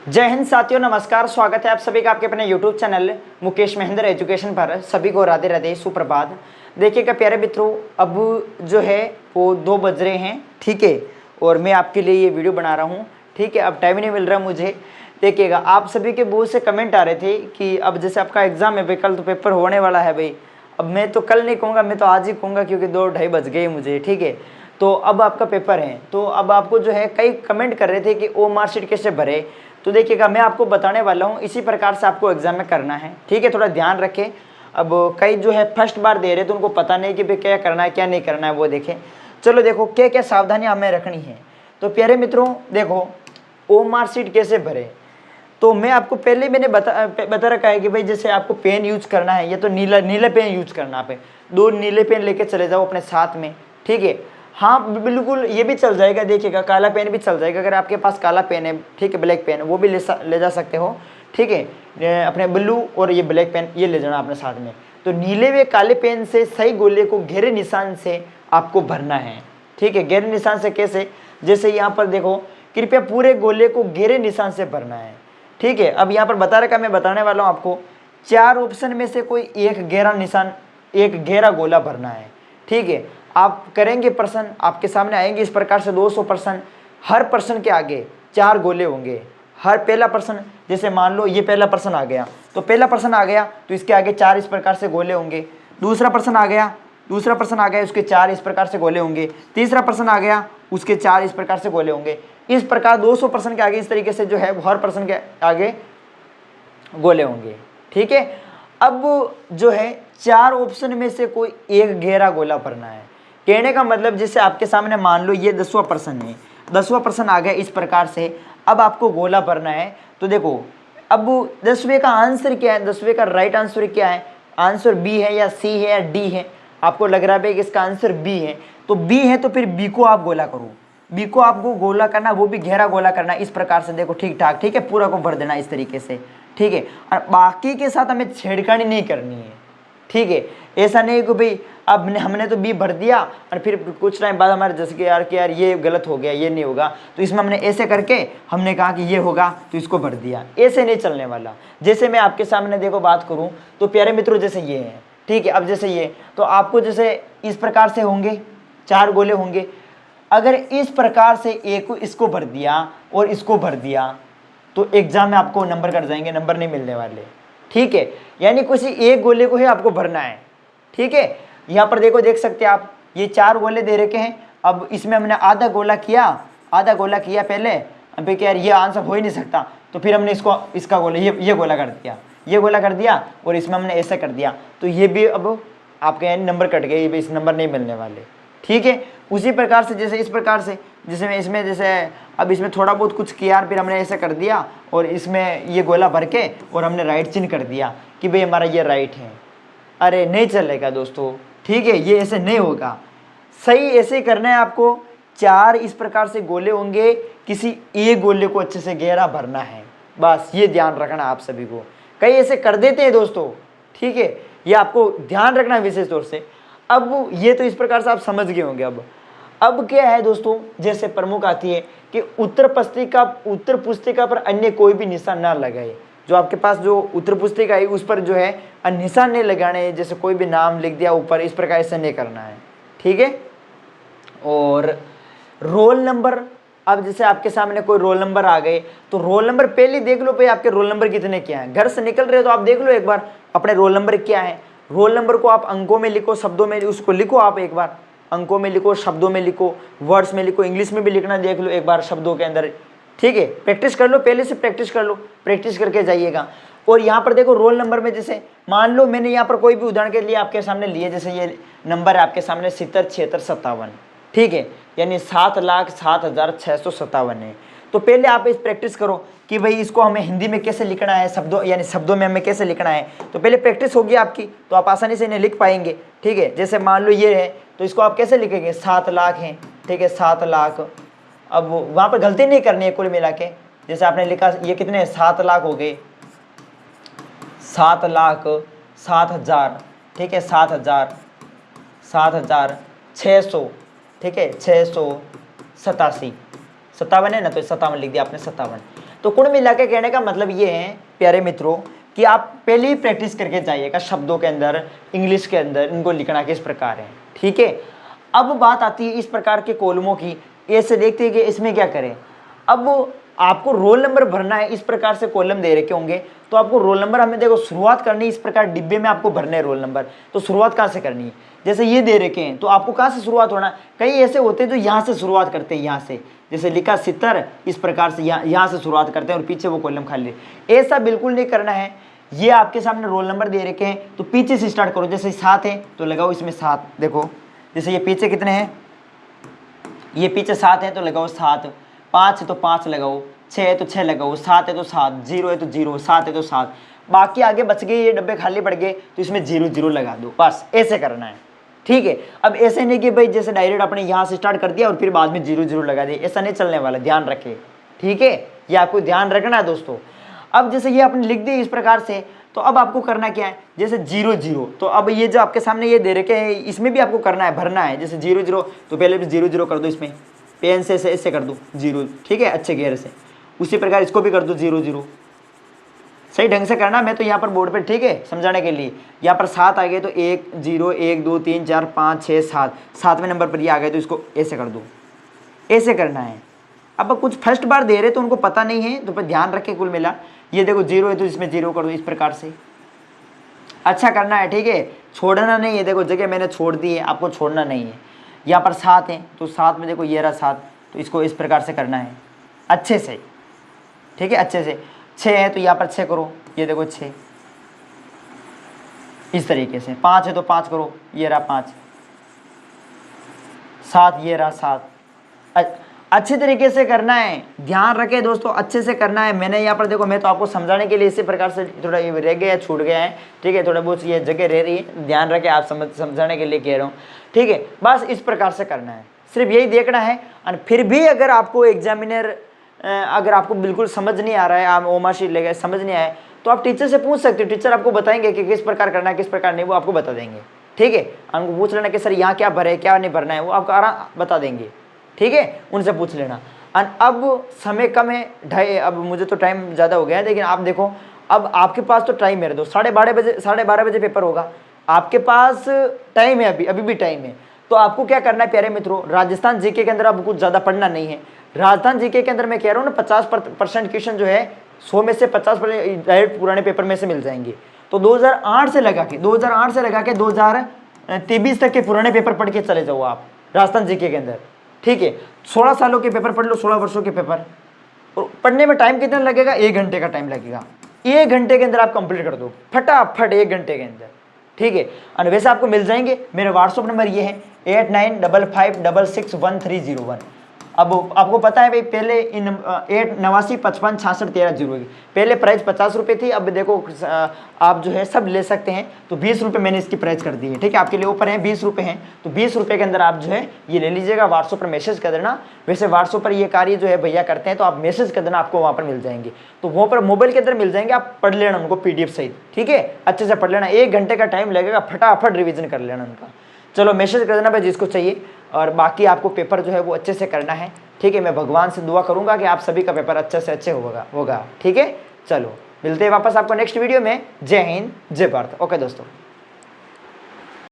जय हिंद साथियों, नमस्कार। स्वागत है आप सभी का आपके अपने YouTube channel Mukesh Mahendra education पर। सभी को राधे राधे, सुप्रभात। देखिएगा प्यारे मित्रों, अब जो है वो 2 बज रहे हैं, ठीक है, और मैं आपके लिए ये वीडियो बना रहा हूँ, ठीक है। अब टाइम नहीं मिल रहा मुझे। देखिएगा आप सभी के बहुत से कमेंट आ रहे थे कि अब जैसे आपका एग्ज़ाम है भाई, कल तो पेपर होने वाला है भाई। अब मैं तो कल नहीं कहूँगा, मैं तो आज ही कहूँगा, क्योंकि 2-2:30 बज गए मुझे, ठीक है। तो अब आपका पेपर है, तो अब आपको जो है कई कमेंट कर रहे थे कि ओ मार्कशीट कैसे भरे। तो देखिएगा मैं आपको बताने वाला हूँ, इसी प्रकार से आपको एग्जाम में करना है, ठीक है। थोड़ा ध्यान रखें। अब कई जो है फर्स्ट बार दे रहे तो उनको पता नहीं कि भाई क्या करना है क्या नहीं करना है, वो देखें। चलो देखो क्या क्या सावधानियां हमें रखनी है। तो प्यारे मित्रों देखो, ओ मार्कशीट कैसे भरे। तो मैं आपको पहले मैंने बता रखा है कि भाई जैसे आपको पेन यूज करना है, या तो नीला पेन यूज करना है। 2 नीले पेन लेके चले जाओ अपने साथ में, ठीक है। हाँ बिल्कुल, ये भी चल जाएगा। देखिएगा काला पेन भी चल जाएगा, अगर आपके पास काला पेन है, ठीक है, ब्लैक पेन वो भी ले जा सकते हो, ठीक है। अपने ब्लू और ये ब्लैक पेन ये ले जाना अपने साथ में। तो नीले व काले पेन से सही गोले को गहरे निशान से आपको भरना है, ठीक है। गहरे निशान से कैसे, जैसे यहाँ पर देखो, कृपया पूरे गोले को गहरे निशान से भरना है, ठीक है। अब यहाँ पर बता रखा, मैं बताने वाला हूँ आपको। 4 ऑप्शन में से कोई एक गहरा निशान, एक गहरा गोला भरना है, ठीक है। आप करेंगे प्रश्न, आपके सामने आएंगे इस प्रकार से 200 प्रश्न। हर प्रश्न के आगे 4 गोले होंगे। हर पहला प्रश्न, जैसे मान लो ये पहला प्रश्न आ गया, तो पहला प्रश्न आ गया तो इसके आगे 4 इस प्रकार से गोले होंगे। दूसरा प्रश्न आ गया, उसके 4 इस प्रकार से गोले होंगे। तीसरा प्रश्न आ गया, उसके 4 इस प्रकार से गोले होंगे। इस प्रकार 200 प्रश्न के आगे इस तरीके से जो है हर प्रश्न के आगे गोले होंगे, ठीक है। अब जो है 4 ऑप्शन में से कोई एक गहरा गोला भरना है। कहने का मतलब, जैसे आपके सामने मान लो ये 10वां प्रश्न है, 10वां प्रश्न आ गया इस प्रकार से, अब आपको गोला भरना है। तो देखो अब 10वें का आंसर क्या है, 10वें का राइट आंसर क्या है। आंसर बी है या सी है या डी है। आपको लग रहा है कि इसका आंसर बी है, तो बी है तो फिर बी को आप गोला करो। बी को आपको गोला करना, वो भी गहरा गोला करना, इस प्रकार से देखो, ठीक ठाक, ठीक है। पूरा को भर देना इस तरीके से, ठीक है। और बाकी के साथ हमें छेड़खानी नहीं करनी है, ठीक है। ऐसा नहीं कि भाई अब हमने तो बी भर दिया और फिर कुछ टाइम बाद हमारे जैसे कि यार ये गलत हो गया, ये नहीं होगा, तो इसमें हमने ऐसे करके हमने कहा कि ये होगा तो इसको भर दिया। ऐसे नहीं चलने वाला। जैसे मैं आपके सामने देखो बात करूं तो प्यारे मित्रों, जैसे ये है, ठीक है। अब जैसे ये, तो आपको जैसे इस प्रकार से होंगे 4 गोले होंगे। अगर इस प्रकार से एक को इसको भर दिया और इसको भर दिया तो एग्जाम में आपको नंबर कट जाएंगे, नंबर नहीं मिलने वाले, ठीक है। यानी किसी एक गोले को ही आपको भरना है, ठीक है। यहाँ पर देखो, देख सकते हैं आप, ये 4 गोले दे रखे हैं। अब इसमें हमने आधा गोला किया पहले। अब क्या यार ये आंसर हो ही नहीं सकता, तो फिर हमने इसका गोला ये गोला कर दिया, और इसमें हमने ऐसा कर दिया, तो ये भी अब आपके नंबर कट गए, इस नंबर नहीं मिलने वाले, ठीक है। उसी प्रकार से जैसे इस प्रकार से, जैसे मैं इसमें जैसे अब इसमें थोड़ा बहुत कुछ किया, फिर हमने ऐसा कर दिया और इसमें ये गोला भर के और हमने राइट चिन्ह कर दिया कि भाई हमारा ये राइट है। अरे नहीं चलेगा दोस्तों, ठीक है, ये ऐसे नहीं होगा। सही ऐसे ही करना है आपको। 4 इस प्रकार से गोले होंगे, किसी एक गोले को अच्छे से गहरा भरना है, बस ये ध्यान रखना आप सभी को। कई ऐसे कर देते हैं दोस्तों, ठीक है, ये आपको ध्यान रखना है विशेष तौर से। अब ये तो इस प्रकार से आप समझ गए होंगे। अब क्या है दोस्तों, जैसे प्रमुख आती है कि उत्तर पुस्तिका पर अन्य कोई भी निशान ना लगाए। जो आपके पास जो उत्तर पुस्तिका है उस पर जो है निशान नहीं लगाने, जैसे कोई भी नाम लिख दिया ऊपर, इस प्रकार से नहीं करना है, ठीक है। और रोल नंबर, अब जैसे आपके सामने कोई रोल नंबर आ गए तो रोल नंबर पहले देख लो भाई, आपके रोल नंबर कितने क्या है। घर से निकल रहे हो तो आप देख लो एक बार अपने रोल नंबर क्या है। रोल नंबर को आप अंकों में लिखो, शब्दों में उसको लिखो, आप एक बार अंकों में लिखो, शब्दों में लिखो, वर्ड्स में लिखो, इंग्लिश में भी लिखना देख लो एक बार शब्दों के अंदर, ठीक है। प्रैक्टिस कर लो, पहले से प्रैक्टिस कर लो, प्रैक्टिस करके जाइएगा। और यहाँ पर देखो रोल नंबर में, जैसे मान लो मैंने यहाँ पर कोई भी उदाहरण के लिए आपके सामने लिए, जैसे ये नंबर है आपके सामने 70 76 57, ठीक है, यानी 7,07,657 है। तो पहले आप इस प्रैक्टिस करो कि भाई इसको हमें हिंदी में कैसे लिखना है, शब्दों में हमें कैसे लिखना है। तो पहले प्रैक्टिस होगी आपकी, तो आप आसानी से इन्हें लिख पाएंगे, ठीक है। जैसे मान लो ये है, तो इसको आप कैसे लिखेंगे, 7 लाख है, ठीक है, 7 लाख। अब वहाँ पर गलती नहीं करनी है कुल मिला के। जैसे आपने लिखा ये कितने 7 लाख हो गए, 7 लाख 7,000, ठीक है, 7,600, ठीक है, 687 57 है ना, तो 57 लिख दिया आपने, 57। तो कुल मिला के कहने का मतलब ये है प्यारे मित्रों कि आप पहले ही प्रैक्टिस करके जाइएगा शब्दों के अंदर, इंग्लिश के अंदर इनको लिखना किस प्रकार है, ठीक है। अब बात आती है इस प्रकार के कॉलमों की, ऐसे देखते हैं कि इसमें क्या करें। अब आपको रोल नंबर भरना है, इस प्रकार से कॉलम दे रखे होंगे तो आपको रोल नंबर, हमें देखो शुरुआत करनी है इस प्रकार डिब्बे में आपको भरने रोल नंबर। तो शुरुआत कहाँ से करनी है, जैसे ये दे रखे हैं तो आपको कहाँ से शुरुआत होना। कई ऐसे होते हैं जो यहाँ से शुरुआत करते हैं, यहाँ से जैसे लिखा 70 इस प्रकार से यहाँ से शुरुआत करते हैं और पीछे वो कॉलम खाली। ऐसा बिल्कुल नहीं करना है। ये आपके सामने रोल नंबर दे रखे हैं तो पीछे से स्टार्ट करो। जैसे 7 है तो लगाओ इसमें 7, देखो जैसे ये पीछे कितने हैं, ये पीछे 7 है तो लगाओ 7, 5 है तो 5 लगाओ, 6 है तो 6 लगाओ, 7 है तो 7, 0 है तो 0, 7 है तो 7, बाकी आगे बच गए, ये डब्बे खाली पड़ गए तो इसमें 0 0 लगा दो, बस ऐसे करना है, ठीक है। अब ऐसे नहीं कि भाई जैसे डायरेक्ट आपने यहाँ से स्टार्ट कर दिया और फिर बाद में 0 0 लगा दिया, ऐसा नहीं चलने वाला, ध्यान रखें, ठीक है। ये आपको ध्यान रखना है दोस्तों। अब जैसे ये आपने लिख दी इस प्रकार से, तो अब आपको करना क्या है, जैसे 0 0, तो अब ये जो आपके सामने ये दे रखे हैं इसमें भी आपको करना है, भरना है। जैसे 0 0 तो पहले भी 0 0 कर दो, इसमें पेन से ऐसे कर दो 0, ठीक है, अच्छे घेर से। उसी प्रकार इसको भी कर दो 0 0, सही ढंग से करना। मैं तो यहाँ पर बोर्ड पे, ठीक है, समझाने के लिए यहाँ पर 7 आ गए तो 1 0 1 2 3 4 5 6 7, 7वें नंबर पर ये आ गए तो इसको ऐसे कर दो, ऐसे करना है। अब कुछ फर्स्ट बार दे रहे तो उनको पता नहीं है, तो पर ध्यान रखें। कुल मिला ये देखो 0 है तो इसमें 0 कर दो, इस प्रकार से अच्छा करना है, ठीक है, छोड़ना नहीं है। देखो जगह मैंने छोड़ दी है, आपको छोड़ना नहीं है। यहाँ पर 7 है तो 7 में देखो ये रहा 7, तो इसको इस प्रकार से करना है अच्छे से, ठीक है, अच्छे से। 6 है तो यहाँ पर 6 करो, ये देखो 6, इस तरीके से। 5 है तो 5 करो, ये रहा 5, 7 ये रहा 7। अच्छे तरीके से करना है, ध्यान रखें दोस्तों, अच्छे से करना है। मैंने यहाँ पर देखो, मैं तो आपको समझाने के लिए इसी प्रकार से थोड़ा ये रह गया, छूट गया है, ठीक है, थोड़ा बहुत ये जगह रह रही है, ध्यान रखें, आप समझाने के लिए कह रहा हूँ, ठीक है। बस इस प्रकार से करना है, सिर्फ यही देखना है। और फिर भी अगर आपको एग्जामिनर, अगर आपको बिल्कुल समझ नहीं आ रहा है, आप ओमा शीट ले गए समझ नहीं आए, तो आप टीचर से पूछ सकते हो। टीचर आपको बताएंगे कि किस प्रकार करना है, किस प्रकार नहीं, वो आपको बता देंगे, ठीक है। उनको पूछ लेना कि सर यहाँ क्या भरे, क्या नहीं भरना है, वो आपको आराम बता देंगे, ठीक है, उनसे पूछ लेना। और अब समय कम है, अब मुझे तो टाइम ज़्यादा हो गया है, लेकिन आप देखो अब आपके पास तो टाइम है दोस्त, 12:30 बजे पेपर होगा, आपके पास टाइम है, अभी भी टाइम है। तो आपको क्या करना है प्यारे मित्रों, राजस्थान जीके के अंदर अब कुछ ज़्यादा पढ़ना नहीं है। राजस्थान जीके के अंदर मैं कह रहा हूँ ना 50% क्वेश्चन जो है 100 में से 50% डायरेक्ट पुराने पेपर में से मिल जाएंगे। तो 2008 से लगा के 2023 तक के पुराने पेपर पढ़ के चले जाओ आप राजस्थान जीके के अंदर, ठीक है। 16 सालों के पेपर पढ़ लो, 16 वर्षों के पेपर। और पढ़ने में टाइम कितना लगेगा, 1 घंटे का टाइम लगेगा। 1 घंटे के अंदर आप कंप्लीट कर दो फटाफट, 1 घंटे के अंदर, ठीक है। और वैसे आपको मिल जाएंगे। मेरे व्हाट्सअप नंबर ये है 8955661301। अब आपको पता है भाई, पहले इन 8955561301 पहले प्राइस 50 रुपये थी। अब देखो आप जो है सब ले सकते हैं, तो 20 रुपये मैंने इसकी प्राइस कर दी है, ठीक है। आपके लिए ऊपर है 20 रुपये हैं, तो 20 रुपये के अंदर आप जो है ये ले लीजिएगा। व्हाट्सअप पर मैसेज कर देना। वैसे व्हाट्सअप पर ये कार्य जो है भैया करते हैं, तो आप मैसेज कर देना, आपको वहाँ पर मिल जाएंगे। तो वहाँ पर मोबाइल के अंदर मिल जाएंगे, आप पढ़ लेना उनको PDF सहित, ठीक है, अच्छे से पढ़ लेना। 1 घंटे का टाइम लगेगा, फटाफट रिविजन कर लेना उनका। चलो मैसेज कर देना भाई जिसको चाहिए। और बाकी आपको पेपर जो है वो अच्छे से करना है, ठीक है। मैं भगवान से दुआ करूंगा कि आप सभी का पेपर अच्छे से अच्छे होगा, ठीक है। चलो मिलते हैं वापस आपको नेक्स्ट वीडियो में। जय हिंद, जय भारत। ओके दोस्तों।